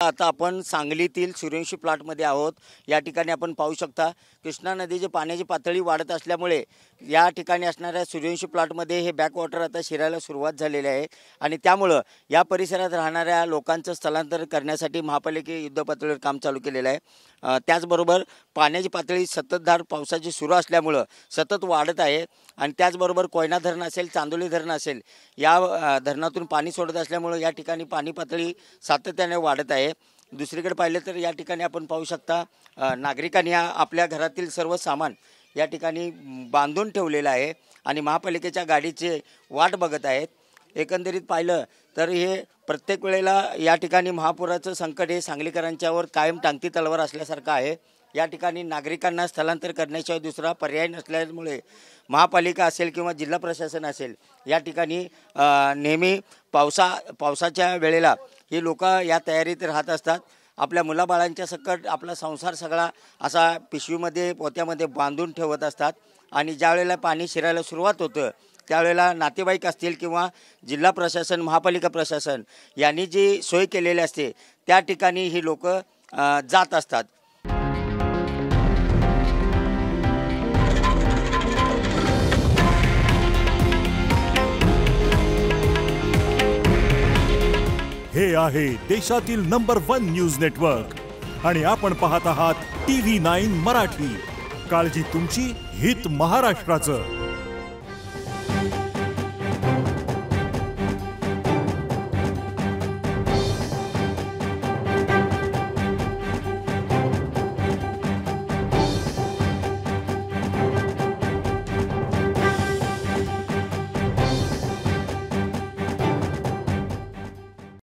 आता आपण सांगलीतील सूर्यवंशी प्लॉटमध्ये आहोत। या ठिकाणी आपण पाहू शकता कृष्णा नदीची पाण्याची पातळी वाढत असल्यामुळे या ठिकाणी असणाऱ्या सूर्यवंशी प्लॉटमध्ये हे बॅकवॉटर आता शिरायला सुरुवात झालेली आहे आणि त्यामुळे या परिसरात राहणाऱ्या लोकांचं स्थलांतर करण्यासाठी महापालिके युद्धपातळीवर काम चालू केलेलं आहे। त्याचबरोबर पाण्याची पातळी सततधार पावसाची सुरू असल्यामुळे सतत वाढत आहे आणि त्याचबरोबर कोयना धरण असेल, चांदोली धरण असेल, या धरणातून पाणी सोडत असल्यामुळे या ठिकाणी पाणी पातळी सातत्याने वाढत आहे। दुसरीकडे पाहिलं तर या ठिकाणी आपण पाहू शकता नागरिकांनी आपल्या घरातील सर्व सामान या ठिकाणी बांधून ठेवलेलं आहे आणि महापालिकेच्या गाडीचे वाट बघत आहेत। एकंदरीत पाहिलं तर हे प्रत्येक वेळेला या ठिकाणी महापुराचं संकट हे सांगलीकरांच्यावर कायम टांगती तलवार असल्यासारखं आहे। या ठिकाणी नागरिकांना स्थलांतर करण्याशिवाय दुसरा पर्याय नसल्यामुळे महापालिका असेल किंवा जिल्हा प्रशासन असेल या ठिकाणी नेहमी पावसाच्या वेळेला हे लोक या तयारीत राहत असतात। आपल्या मुलाबाळांच्या सकट आपला संसार सगळा असा पिशवीमध्ये पोत्यामध्ये बांधून ठेवत असतात आणि ज्या वेळेला पाणी शिरायला सुरुवात होतं त्यावेळेला नातेवाईक असतील किंवा जिल्हा प्रशासन, महापालिका प्रशासन यांनी जी सोय केलेली असते त्या ठिकाणी ही लोक जात असतात। हे आहे देशातील नंबर 1 न्यूज नेटवर्क आणि आपण पाहत आहात TV9 मराठी। काळजी तुमची, हित महाराष्ट्राचं।